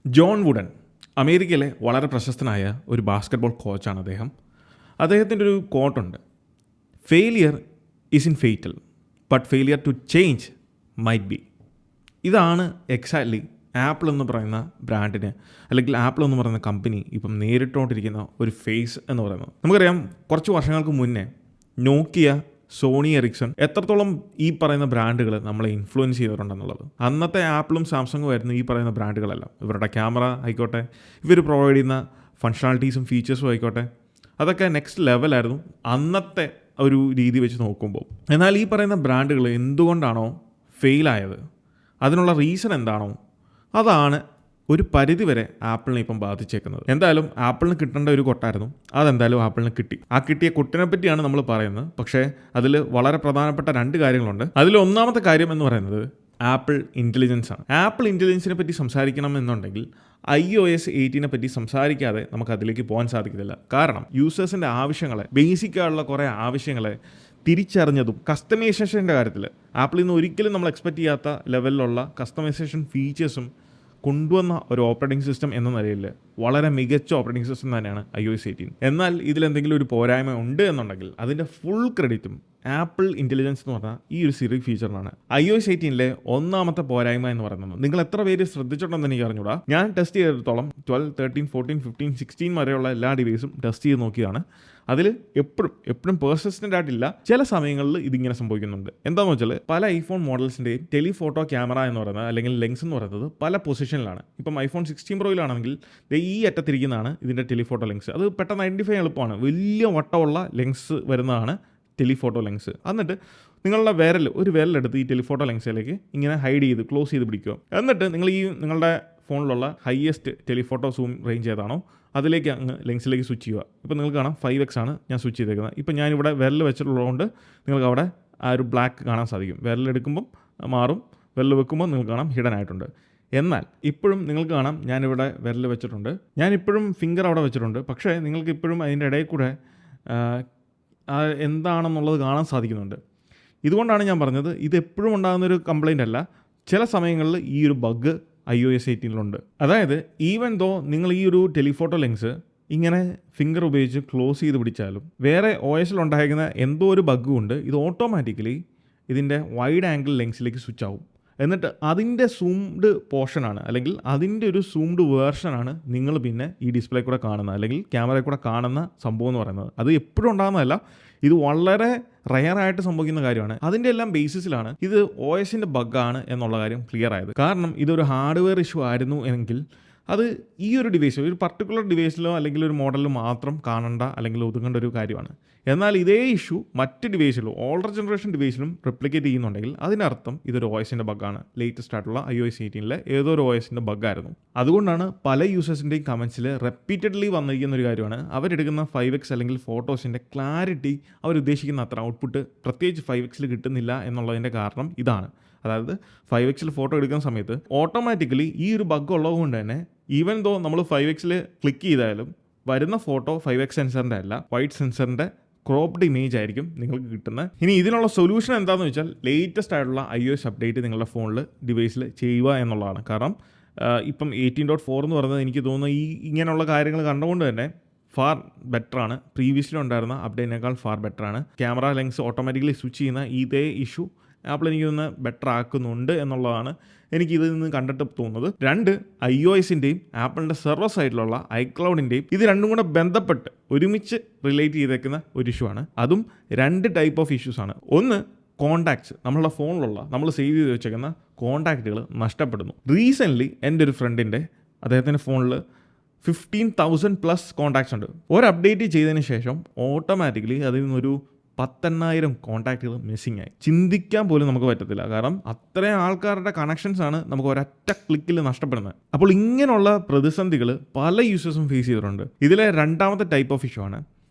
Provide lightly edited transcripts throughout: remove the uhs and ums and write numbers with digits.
John wooden അമേരിക്കയിലെ വളരെ പ്രശസ്തനായ ഒരു ബാസ്കറ്റ്ബോൾ കോച്ചാണ് അദ്ദേഹം. അദ്ദേഹത്തിൻ്റെ ഒരു കോട്ടുണ്ട്, failure is in fatal but failure to change might be. ഇതാണ് എക്സാക്ട്ലി ആപ്പിൾ എന്ന് പറയുന്ന ബ്രാൻഡിന്, അല്ലെങ്കിൽ ആപ്പിൾ എന്ന് പറയുന്ന കമ്പനി ഇപ്പം നേരിട്ടുകൊണ്ടിരിക്കുന്ന ഒരു ഫേസ് എന്ന് പറയുന്നത്. നമുക്കറിയാം, കുറച്ച് വർഷങ്ങൾക്ക് മുന്നേ നോക്കിയ, സോണി എറിക്സൺ എത്രത്തോളം ഈ പറയുന്ന ബ്രാൻഡുകൾ നമ്മളെ ഇൻഫ്ലുവൻസ് ചെയ്തിട്ടുണ്ടെന്നുള്ളത്. അന്നത്തെ ആപ്പിളും സാംസങ്ങും ആയിരുന്നു ഈ പറയുന്ന ബ്രാൻഡുകളെല്ലാം. ഇവരുടെ ക്യാമറ ആയിക്കോട്ടെ, ഇവർ പ്രൊവൈഡ് ചെയ്യുന്ന ഫങ്ഷണാലിറ്റീസും ഫീച്ചേഴ്സും ആയിക്കോട്ടെ, അതൊക്കെ നെക്സ്റ്റ് ലെവലായിരുന്നു അന്നത്തെ ഒരു രീതി വെച്ച് നോക്കുമ്പോൾ. എന്നാൽ ഈ പറയുന്ന ബ്രാൻഡുകൾ എന്തുകൊണ്ടാണോ ഫെയിലായത്, അതിനുള്ള റീസൺ എന്താണോ, അതാണ് ഒരു പരിധിവരെ ആപ്പിളിനെ ഇപ്പം ബാധിച്ചേക്കുന്നത്. എന്തായാലും ആപ്പിളിന് കിട്ടേണ്ട ഒരു കൊട്ടായിരുന്നു, അതെന്തായാലും ആപ്പിളിന് കിട്ടി. ആ കിട്ടിയ കൊട്ടിനെ പറ്റിയാണ് നമ്മൾ പറയുന്നത്. പക്ഷേ അതിൽ വളരെ പ്രധാനപ്പെട്ട 2 കാര്യങ്ങളുണ്ട്. അതിൽ ഒന്നാമത്തെ കാര്യം എന്ന് പറയുന്നത് ആപ്പിൾ ഇൻ്റലിജൻസ് ആണ്. ആപ്പിൾ ഇൻ്റലിജൻസിനെ പറ്റി സംസാരിക്കണം എന്നുണ്ടെങ്കിൽ iOS 18 പറ്റി സംസാരിക്കാതെ നമുക്ക് അതിലേക്ക് പോകാൻ സാധിക്കത്തില്ല. കാരണം യൂസേഴ്സിൻ്റെ ആവശ്യങ്ങളെ, ബേസിക്കായുള്ള കുറേ ആവശ്യങ്ങളെ തിരിച്ചറിഞ്ഞതും കസ്റ്റമൈസേഷൻ്റെ കാര്യത്തിൽ ആപ്പിളിൽ നിന്ന് ഒരിക്കലും നമ്മൾ എക്സ്പെക്റ്റ് ചെയ്യാത്ത ലെവലിലുള്ള കസ്റ്റമൈസേഷൻ ഫീച്ചേഴ്സും കൊണ്ടുവന്ന ഒരു ഓപ്പറേറ്റിംഗ് സിസ്റ്റം എന്ന നിലയിൽ വളരെ മികച്ച ഓപ്പറേറ്റിംഗ് സിസ്റ്റം തന്നെയാണ് iOS 18. എന്നാൽ ഇതിലെന്തെങ്കിലും ഒരു പോരായ്മ ഉണ്ട് എന്നുണ്ടെങ്കിൽ അതിൻ്റെ ഫുൾ ക്രെഡിറ്റും ആപ്പിൾ ഇൻ്റലിജൻസ് എന്ന് പറഞ്ഞാൽ ഈ ഒരു സിറി ഫീച്ചറിനാണ്. iOS 18 ഒന്നാമത്തെ പോരായ്മ എന്ന് പറയുന്നത് നിങ്ങൾ എത്ര പേര് ശ്രദ്ധിച്ചിട്ടുണ്ടെന്ന് എനിക്ക് അറിഞ്ഞൂടാ. ഞാൻ ടെസ്റ്റ് ചെയ്തിടത്തോളം 12, 13, 14, 15, 16 വരെയുള്ള എല്ലാ ഡിവൈസും ടെസ്റ്റ് ചെയ്ത് നോക്കിയതാണ്. അതിൽ എപ്പോഴും പേഴ്സിസ്റ്റൻ്റ് ആയിട്ടില്ല. ചില സമയങ്ങളിൽ ഇതിങ്ങനെ സംഭവിക്കുന്നുണ്ട്. എന്താണെന്ന് വെച്ചാൽ പല ഐഫോൺ മോഡൽസിൻ്റെയും ടെലിഫോട്ടോ ക്യാമറ എന്ന് പറയുന്നത്, അല്ലെങ്കിൽ ലെൻസ് എന്ന് പറയുന്നത് പല പൊസിഷനിലാണ്. ഇപ്പം ഐഫോൺ 16 പ്രോയിലാണെങ്കിൽ ഈ അറ്റത്തിരിക്കുന്നതാണ് ഇതിൻ്റെ ടെലിഫോട്ടോ ലെൻസ്. അത് പെട്ടെന്ന് ഐഡൻറ്റിഫൈ എളുപ്പമാണ്. വലിയ വട്ടമുള്ള ലെൻസ് വരുന്നതാണ് ടെലിഫോട്ടോ ലെൻസ്. എന്നിട്ട് നിങ്ങളുടെ ഒരു വിരലെടുത്ത് ഈ ടെലിഫോട്ടോ ലെൻസിലേക്ക് ഇങ്ങനെ ഹൈഡ് ചെയ്ത് ക്ലോസ് ചെയ്ത് പിടിക്കുക. എന്നിട്ട് നിങ്ങളുടെ ഫോണിലുള്ള ഹയസ്റ്റ് ടെലിഫോട്ടോ സൂം റേഞ്ച് ഏതാണോ അതിലേക്ക് അങ്ങ് ലെൻസിലേക്ക് സ്വിച്ച് ചെയ്യുക. ഇപ്പോൾ നിങ്ങൾക്ക് കാണാം 5x ആണ് ഞാൻ സ്വിച്ച് ചെയ്തേക്കുന്നത്. ഇപ്പോൾ ഞാനിവിടെ വിരൽ വെച്ചിട്ടുള്ളതുകൊണ്ട് നിങ്ങൾക്ക് അവിടെ ആ ഒരു ബ്ലാക്ക് കാണാൻ സാധിക്കും. വിരലെടുക്കുമ്പം മാറും, വിരൽ വെക്കുമ്പോൾ നിങ്ങൾക്ക് കാണാം ഹിഡൻ ആയിട്ടുണ്ട്. എന്നാൽ ഇപ്പോഴും നിങ്ങൾക്ക് കാണാം ഞാനിവിടെ വിരൽ വെച്ചിട്ടുണ്ട്, ഞാനിപ്പോഴും ഫിംഗർ അവിടെ വെച്ചിട്ടുണ്ട്. പക്ഷേ നിങ്ങൾക്ക് ഇപ്പോഴും അതിൻ്റെ ഇടയിൽ കൂടെ എന്താണെന്നുള്ളത് കാണാൻ സാധിക്കുന്നുണ്ട്. ഇതുകൊണ്ടാണ് ഞാൻ പറഞ്ഞത് ഇത് എപ്പോഴും ഉണ്ടാകുന്നൊരു കംപ്ലൈൻ്റ് അല്ല. ചില സമയങ്ങളിൽ ഈ ഒരു ബഗ് iOS 18 അതായത് ഈവൻ ദോ നിങ്ങൾ ഈ ഒരു ടെലിഫോട്ടോ ലെൻസ് ഇങ്ങനെ ഫിംഗർ ഉപയോഗിച്ച് ക്ലോസ് ചെയ്ത് പിടിച്ചാലും വേറെ OS ഉണ്ടായിരിക്കുന്ന എന്തോ ഒരു ബഗ്ഗും ഉണ്ട്. ഇത് ഓട്ടോമാറ്റിക്കലി ഇതിൻ്റെ വൈഡ് ആംഗിൾ ലെൻസിലേക്ക് സ്വിച്ച് ആവും. എന്നിട്ട് അതിൻ്റെ സൂംഡ് പോർഷനാണ്, അല്ലെങ്കിൽ അതിൻ്റെ ഒരു സൂംഡ് വേർഷനാണ് നിങ്ങൾ പിന്നെ ഈ ഡിസ്പ്ലേ കൂടെ കാണുന്ന, അല്ലെങ്കിൽ ക്യാമറയിൽ കൂടെ കാണുന്ന സംഭവം എന്ന് പറയുന്നത്. അത് എപ്പോഴും ഉണ്ടാകുന്നതല്ല, ഇത് വളരെ റയറായിട്ട് സംഭവിക്കുന്ന കാര്യമാണ്. അതിൻ്റെ എല്ലാം ബേസിസിലാണ് ഇത് OSൻ്റെ ബഗ്ഗാണ് എന്നുള്ള കാര്യം ക്ലിയർ ആയത്. കാരണം ഇതൊരു ഹാർഡ്വെയർ ഇഷ്യൂ ആയിരുന്നു എങ്കിൽ അത് ഈ ഒരു ഡിവൈസിൽ, ഒരു പർട്ടിക്കുലർ ഡിവൈസിലോ അല്ലെങ്കിൽ ഒരു മോഡലിലോ മാത്രം കാണേണ്ട അല്ലെങ്കിൽ ഒതുങ്ങേണ്ട ഒരു കാര്യമാണ്. എന്നാൽ ഇതേ ഇഷ്യൂ മറ്റ് ഡിവൈസിലും, ഓൾഡർ ജനറേഷൻ ഡിവൈസിലും റെപ്ലിക്കേറ്റ് ചെയ്യുന്നുണ്ടെങ്കിൽ അതിനർത്ഥം ഇതൊരു OSൻ്റെ ബഗ്ഗാണ്. ലേറ്റസ്റ്റ് ആയിട്ടുള്ള iOS 18 ഏതോ ഒരു OSൻ്റെ ബഗ്ഗായിരുന്നു. അതുകൊണ്ടാണ് പല യൂസേഴ്സിൻ്റെയും കമൻസിൽ റിപ്പീറ്റഡ്ലി വന്നിരിക്കുന്ന ഒരു കാര്യമാണ് അവരെടുക്കുന്ന 5x അല്ലെങ്കിൽ ഫോട്ടോസിൻ്റെ ക്ലാരിറ്റി അവരുദ്ദേശിക്കുന്ന അത്ര ഔട്ട്പുട്ട് പ്രത്യേകിച്ച് 5x കിട്ടുന്നില്ല എന്നുള്ളതിൻ്റെ കാരണം ഇതാണ്. അതായത് 5x ഫോട്ടോ എടുക്കുന്ന സമയത്ത് ഓട്ടോമാറ്റിക്കലി ഈ ഒരു ബഗ് ഉള്ളതുകൊണ്ട് തന്നെ ഈവൻ ദോ നമ്മൾ 5x ക്ലിക്ക് ചെയ്താലും വരുന്ന ഫോട്ടോ 5x സെൻസറിൻ്റെ അല്ല, വൈറ്റ് സെൻസറിൻ്റെ ക്രോപ്ഡ് ഇമേജ് ആയിരിക്കും നിങ്ങൾക്ക് കിട്ടുന്നത്. ഇനി ഇതിനുള്ള സൊല്യൂഷൻ എന്താണെന്ന് വെച്ചാൽ ലേറ്റസ്റ്റ് ആയിട്ടുള്ള iOS അപ്ഡേറ്റ് നിങ്ങളുടെ ഫോണിൽ, ഡിവൈസിൽ ചെയ്യുക എന്നുള്ളതാണ്. കാരണം ഇപ്പം 18.4 എന്ന് പറയുന്നത് എനിക്ക് തോന്നുന്നു ഇങ്ങനെയുള്ള കാര്യങ്ങൾ കണ്ടുകൊണ്ട് തന്നെ ഫാർ ബെറ്ററാണ്. പ്രീവിയസ്ലി ഉണ്ടായിരുന്ന അപ്ഡേറ്റിനേക്കാൾ ഫാർ ബെറ്ററാണ്. ക്യാമറ ലെൻസ് ഓട്ടോമാറ്റിക്കലി സ്വിച്ച് ചെയ്യുന്ന ഇതേ ഇഷ്യൂ ആപ്പിൾ എനിക്കൊന്ന് ബെറ്റർ ആക്കുന്നുണ്ട് എന്നുള്ളതാണ് എനിക്ക് ഇതിൽ നിന്ന് കണ്ടിട്ട് തോന്നുന്നത്. 2 iOSൻ്റെയും ആപ്പിളിൻ്റെ സെർവർ സൈഡിലുള്ള iCloudൻ്റെയും ഇത് രണ്ടും കൂടെ ബന്ധപ്പെട്ട് ഒരുമിച്ച് റിലേറ്റ് ചെയ്തേക്കുന്ന ഒരു ഇഷ്യൂ ആണ്. അതും 2 ടൈപ്പ് ഓഫ് ഇഷ്യൂസ് ആണ്. ഒന്ന്, കോൺടാക്ട്സ്, നമ്മളുടെ ഫോണിലുള്ള നമ്മൾ സേവ് ചെയ്ത് വെച്ചേക്കുന്ന കോൺടാക്റ്റുകൾ നഷ്ടപ്പെടുന്നു. റീസെൻ്റ്ലി എൻ്റെ ഒരു ഫ്രണ്ടിൻ്റെ, അദ്ദേഹത്തിൻ്റെ ഫോണിൽ 15,000+ കോൺടാക്ട്സ് ഉണ്ട്. ഒരു അപ്ഡേറ്റ് ചെയ്തതിന് ശേഷം ഓട്ടോമാറ്റിക്കലി അതിൽ നിന്നൊരു 10,000 കോൺടാക്റ്റുകൾ മിസ്സിംഗ് ആയി. ചിന്തിക്കാൻ പോലും നമുക്ക് പറ്റത്തില്ല. കാരണം അത്രയും ആൾക്കാരുടെ കണക്ഷൻസ് ആണ് നമുക്ക് ഒരൊറ്റ ക്ലിക്കിൽ നഷ്ടപ്പെടുന്നത്. അപ്പോൾ ഇങ്ങനെയുള്ള പ്രതിസന്ധികൾ പല യൂസേഴ്സും ഫേസ് ചെയ്തിട്ടുണ്ട്. ഇതിലെ 2ാമത്തെ ടൈപ്പ് ഓഫ് ഇഷ്യൂ ആണ്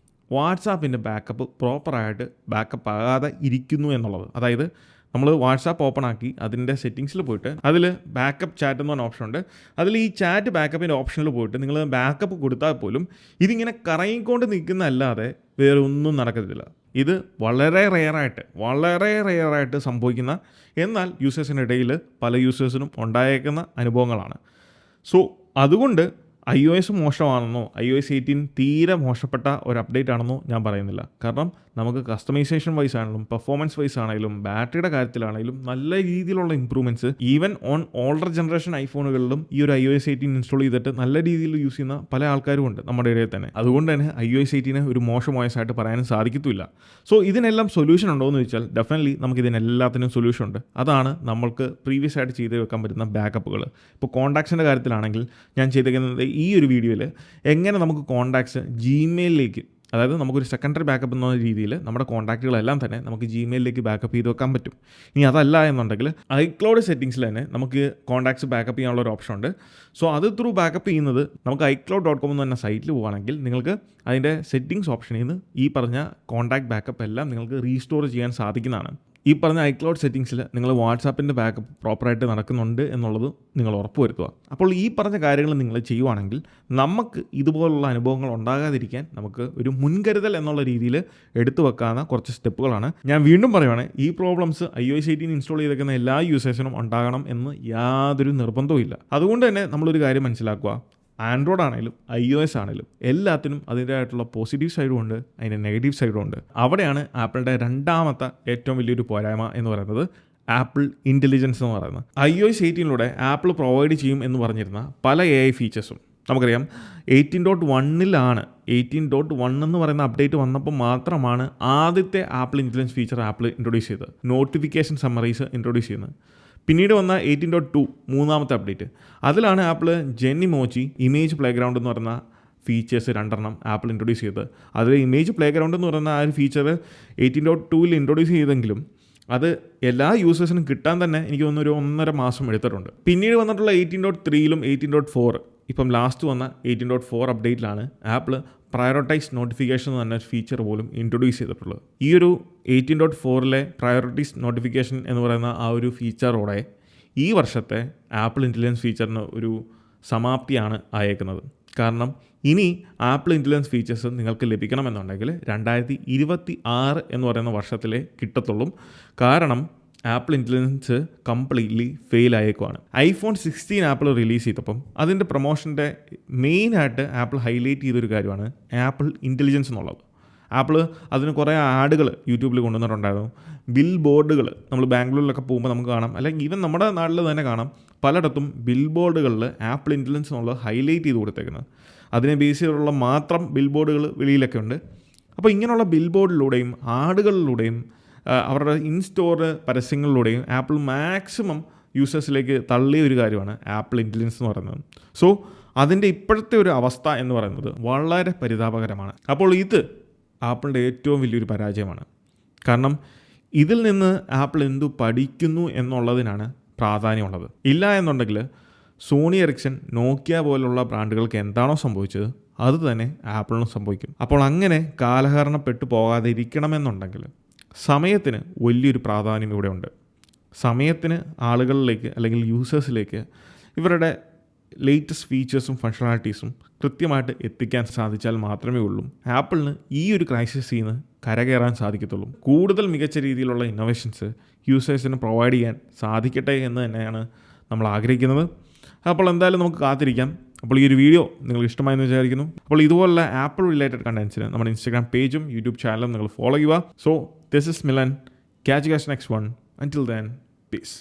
വാട്സാപ്പിൻ്റെ ബാക്കപ്പ് പ്രോപ്പറായിട്ട് ബാക്കപ്പ് ആകാതെ ഇരിക്കുന്നു എന്നുള്ളത്. അതായത് നമ്മൾ വാട്സാപ്പ് ഓപ്പൺ ആക്കി അതിൻ്റെ സെറ്റിങ്സിൽ പോയിട്ട് അതിൽ ബാക്കപ്പ് ചാറ്റ് എന്ന് പറഞ്ഞ ഓപ്ഷൻ ഉണ്ട്. അതിൽ ഈ ചാറ്റ് ബാക്കപ്പിൻ്റെ ഓപ്ഷനിൽ പോയിട്ട് നിങ്ങൾ ബാക്കപ്പ് കൊടുത്താൽ പോലും ഇതിങ്ങനെ കറങ്ങിക്കൊണ്ട് നിൽക്കുന്നതല്ലാതെ വേറെ ഒന്നും നടക്കത്തില്ല. ഇത് വളരെ റെയറായിട്ട് സംഭവിക്കുന്ന, എന്നാൽ യൂസേഴ്സിനിടയിൽ പല യൂസേഴ്സിനും ഉണ്ടായേക്കുന്ന അനുഭവങ്ങളാണ്. സോ അതുകൊണ്ട് iOS മോശമാണെന്നോ iOS 18 തീരെ മോശപ്പെട്ട ഒരു അപ്ഡേറ്റ് ആണെന്നോ ഞാൻ പറയുന്നില്ല. കാരണം നമുക്ക് കസ്റ്റമൈസേഷൻ വൈസ് ആണെങ്കിലും പെർഫോമൻസ് വൈസ് ആണെങ്കിലും ബാറ്ററിയുടെ കാര്യത്തിലാണെങ്കിലും നല്ല രീതിയിലുള്ള improvements even on older generation ഐഫോണുകളിലും ഈ ഒരു iOS 18 ഇൻസ്റ്റാൾ ചെയ്തിട്ട് നല്ല രീതിയിൽ യൂസ് ചെയ്യുന്ന പല ആൾക്കാരും ഉണ്ട് നമ്മുടെ ഇടയിൽ തന്നെ. അതുകൊണ്ട് തന്നെ iOS 18 ഒരു മോശം OS ആയിട്ട് പറയാനും സാധിക്കത്തില്ല. സോ ഇതിനെല്ലാം സൊല്യൂഷൻ ഉണ്ടോ എന്ന് ചോദിച്ചാൽ ഡെഫിനറ്റ്ലി നമുക്ക് ഇതിനെല്ലാത്തിനും സൊല്യൂഷൻ ഉണ്ട്. അതാണ് നമ്മൾക്ക് പ്രീവിയസ് ആയിട്ട് ചെയ്ത് വെക്കാൻ പറ്റുന്ന ബാക്കപ്പുകൾ. ഇപ്പോൾ കോൺടാക്ട്സിൻ്റെ കാര്യത്തിലാണെങ്കിൽ ഞാൻ ചെയ്തേക്കുന്നത് ഈ ഒരു വീഡിയോയിൽ എങ്ങനെ നമുക്ക് കോൺടാക്ട്സ് ജിമെയിലിലേക്ക്, അതായത് നമുക്കൊരു സെക്കൻഡറി ബാക്കപ്പ് എന്ന രീതിയിൽ നമ്മുടെ കോൺടാക്റ്റുകളെല്ലാം തന്നെ നമുക്ക് ജിമെയിലിലേക്ക് ബാക്കപ്പ് ചെയ്ത് വെക്കാൻ പറ്റും. ഇനി അതല്ല എന്നുണ്ടെങ്കിൽ ഐക്ലൗഡ് സെറ്റിങ്സിൽ തന്നെ നമുക്ക് കോൺടാക്ട്സ് ബാക്കപ്പ് ചെയ്യാനുള്ള ഒരു ഓപ്ഷൻ ഉണ്ട്. സോ അത് ത്രൂ ബാക്കപ്പ് ചെയ്യുന്നത് നമുക്ക് iCloud.com എന്ന് പറഞ്ഞ സൈറ്റിൽ പോകുകയാണെങ്കിൽ നിങ്ങൾക്ക് അതിൻ്റെ സെറ്റിങ്സ് ഓപ്ഷനിൽ നിന്ന് ഈ പറഞ്ഞ കോൺടാക്ട് ബാക്കപ്പ് എല്ലാം നിങ്ങൾക്ക് റീസ്റ്റോർ ചെയ്യാൻ സാധിക്കുന്നതാണ്. ഈ പറഞ്ഞ iCloud സെറ്റിങ്സിൽ നിങ്ങൾ വാട്സാപ്പിൻ്റെ ബാക്കപ്പ് പ്രോപ്പറായിട്ട് നടക്കുന്നുണ്ട് എന്നുള്ളത് നിങ്ങൾ ഉറപ്പുവരുത്തുക. അപ്പോൾ ഈ പറഞ്ഞ കാര്യങ്ങൾ നിങ്ങൾ ചെയ്യുവാണെങ്കിൽ നമുക്ക് ഇതുപോലുള്ള അനുഭവങ്ങൾ ഉണ്ടാകാതിരിക്കാൻ നമുക്ക് ഒരു മുൻകരുതൽ എന്നുള്ള രീതിയിൽ എടുത്തു വെക്കാവുന്ന കുറച്ച് സ്റ്റെപ്പുകളാണ്. ഞാൻ വീണ്ടും പറയുവാണ്, ഈ പ്രോബ്ലംസ് iOS 18 ഇൻസ്റ്റാൾ ചെയ്തേക്കുന്ന എല്ലാ യൂസേഴ്സിനും ഉണ്ടാകണം എന്ന് യാതൊരു നിർബന്ധവും ഇല്ല. അതുകൊണ്ട് തന്നെ നമ്മളൊരു കാര്യം മനസ്സിലാക്കുക, ആൻഡ്രോയിഡ് ആണെങ്കിലും iOS ആണെങ്കിലും എല്ലാത്തിനും അതിൻ്റെതായിട്ടുള്ള പോസിറ്റീവ് സൈഡും ഉണ്ട്, അതിൻ്റെ നെഗറ്റീവ് സൈഡും ഉണ്ട്. അവിടെയാണ് ആപ്പിളിൻ്റെ രണ്ടാമത്തെ ഏറ്റവും വലിയൊരു പോരായ്മ എന്ന് പറയുന്നത് ആപ്പിൾ ഇൻ്റലിജൻസ് എന്ന് പറയുന്നത്. iOS 18 ആപ്പിൾ പ്രൊവൈഡ് ചെയ്യും എന്ന് പറഞ്ഞിരുന്ന പല AI ഫീച്ചേഴ്സും നമുക്കറിയാം 18.1 18.1 എന്ന് പറയുന്ന അപ്ഡേറ്റ് വന്നപ്പോൾ മാത്രമാണ് ആദ്യത്തെ apple intelligence feature apple introduce ചെയ്തത്. നോട്ടിഫിക്കേഷൻ സമ്മറീസ് ഇൻട്രൊഡ്യൂസ് ചെയ്യുന്നത്. പിന്നീട് വന്ന 18.2 മൂന്നാമത്തെ അപ്ഡേറ്റ്, അതിലാണ് ആപ്പിൾ ജെന്നിമോജി ഇമേജ് പ്ലേ ഗ്രൗണ്ട് എന്ന് പറയുന്ന ഫീച്ചേഴ്സ് 2 ആപ്പിൾ ഇൻട്രൊഡ്യൂസ് ചെയ്തത്. അതിൽ ഇമേജ് പ്ലേ ഗ്രൗണ്ട് എന്ന് പറയുന്ന ആ ഒരു ഫീച്ചർ 18.2 ഇൻട്രൊഡ്യൂസ് ചെയ്തെങ്കിലും അത് എല്ലാ യൂസേഴ്സിനും കിട്ടാൻ തന്നെ എനിക്ക് തോന്നുന്നു ഒരു 1.5 മാസം എടുത്തിട്ടുണ്ട്. പിന്നീട് വന്നിട്ടുള്ള 18.3 18.4 ഇപ്പം ലാസ്റ്റ് വന്ന 18.4 അപ്ഡേറ്റിലാണ് ആപ്പിൾ പ്രയോറിറ്റൈസ് നോട്ടിഫിക്കേഷൻ എന്ന് പറഞ്ഞ ഫീച്ചർ പോലും ഇൻട്രൊഡ്യൂസ് ചെയ്തിട്ടുള്ളത്. ഈ ഒരു 18.4 പ്രയോറിറ്റൈസ് നോട്ടിഫിക്കേഷൻ എന്ന് പറയുന്ന ആ ഒരു ഫീച്ചറോടെ ഈ വർഷത്തെ ആപ്പിൾ ഇൻ്റലിജൻസ് ഫീച്ചറിന് ഒരു സമാപ്തിയാണ് ആയേക്കുന്നത്. കാരണം ഇനി ആപ്പിൾ ഇൻ്റലിജൻസ് ഫീച്ചേഴ്സ് നിങ്ങൾക്ക് ലഭിക്കണമെന്നുണ്ടെങ്കിൽ 2026 എന്ന് പറയുന്ന വർഷത്തിലേ കിട്ടത്തുള്ളൂ. കാരണം ആപ്പിൾ ഇൻ്റലിജൻസ് കംപ്ലീറ്റ്ലി ഫെയിൽ ആയേക്കുവാണ്. iPhone 16 ആപ്പിൾ റിലീസ് ചെയ്തപ്പം അതിൻ്റെ പ്രൊമോഷൻ്റെ മെയിനായിട്ട് ആപ്പിൾ ഹൈലൈറ്റ് ചെയ്തൊരു കാര്യമാണ് ആപ്പിൾ ഇൻ്റലിജൻസ് എന്നുള്ളത്. ആപ്പിൾ അതിന് കുറേ ആഡുകൾ യൂട്യൂബിൽ കൊണ്ടുവന്നിട്ടുണ്ടായിരുന്നു. ബിൽ ബോർഡുകൾ നമ്മൾ ബാംഗ്ലൂരിലൊക്കെ പോകുമ്പോൾ നമുക്ക് കാണാം, അല്ലെങ്കിൽ ഈവൻ നമ്മുടെ നാട്ടിൽ തന്നെ കാണാം, പലയിടത്തും ബിൽ ബോർഡുകളിൽ ആപ്പിൾ ഇൻ്റലിജൻസ് എന്നുള്ളത് ഹൈലൈറ്റ് ചെയ്ത് കൊടുത്തേക്കുന്നത്. അതിനെ ബേസ് ചെയ്തുള്ള മാത്രം ബിൽ ബോർഡുകൾ വെളിയിലൊക്കെ ഉണ്ട്. അപ്പോൾ ഇങ്ങനെയുള്ള ബിൽ ബോർഡിലൂടെയും ആഡുകളിലൂടെയും അവരുടെ ഇൻസ്റ്റോർ പരസ്യങ്ങളിലൂടെയും ആപ്പിൾ മാക്സിമം യൂസേഴ്സിലേക്ക് തള്ളിയ ഒരു കാര്യമാണ് ആപ്പിൾ ഇൻ്റലിജൻസ് എന്ന് പറയുന്നത്. സോ അതിൻ്റെ ഇപ്പോഴത്തെ ഒരു അവസ്ഥ എന്ന് പറയുന്നത് വളരെ പരിതാപകരമാണ്. അപ്പോൾ ഇത് ആപ്പിളിൻ്റെ ഏറ്റവും വലിയൊരു പരാജയമാണ്. കാരണം ഇതിൽ നിന്ന് ആപ്പിൾ എന്തു പഠിക്കുന്നു എന്നുള്ളതിനാണ് പ്രാധാന്യമുള്ളത്. ഇല്ല എന്നുണ്ടെങ്കിൽ സോണി എറിക്സൺ നോക്കിയ പോലുള്ള ബ്രാൻഡുകൾക്ക് എന്താണോ സംഭവിച്ചത് അത് തന്നെ ആപ്പിളിനും സംഭവിക്കും. അപ്പോൾ അങ്ങനെ കാലഹരണപ്പെട്ടു പോകാതെ ഇരിക്കണമെന്നുണ്ടെങ്കിൽ സമയത്തിന് വലിയൊരു പ്രാധാന്യം ഇവിടെ ഉണ്ട്. സമയത്തിന് ആളുകളിലേക്ക് അല്ലെങ്കിൽ യൂസേഴ്സിലേക്ക് ഇവരുടെ ലേറ്റസ്റ്റ് ഫീച്ചേഴ്സും ഫങ്ഷണാലിറ്റീസും കൃത്യമായിട്ട് എത്തിക്കാൻ സാധിച്ചാൽ മാത്രമേ ഉള്ളൂ ആപ്പിളിന് ഈ ഒരു ക്രൈസിസിൽ നിന്ന് കരകയറാൻ സാധിക്കത്തുള്ളൂ. കൂടുതൽ മികച്ച രീതിയിലുള്ള ഇന്നോവേഷൻസ് യൂസേഴ്സിന് പ്രൊവൈഡ് ചെയ്യാൻ സാധിക്കട്ടെ എന്ന് തന്നെയാണ് നമ്മൾ ആഗ്രഹിക്കുന്നത്. അപ്പോൾ എന്തായാലും നമുക്ക് കാത്തിരിക്കാം. അപ്പോൾ ഈ ഒരു വീഡിയോ നിങ്ങൾക്ക് ഇഷ്ടമായെന്ന് വിചാരിക്കുന്നു. അപ്പോൾ ഇതുപോലുള്ള ആപ്പിൾ റിലേറ്റഡ് കണ്ടൻസിന് നമ്മുടെ ഇൻസ്റ്റാഗ്രാം പേജും യൂട്യൂബ് ചാനലും നിങ്ങൾ ഫോളോ ചെയ്യുക. So this is Milan. Catch you guys next one. Until then, peace.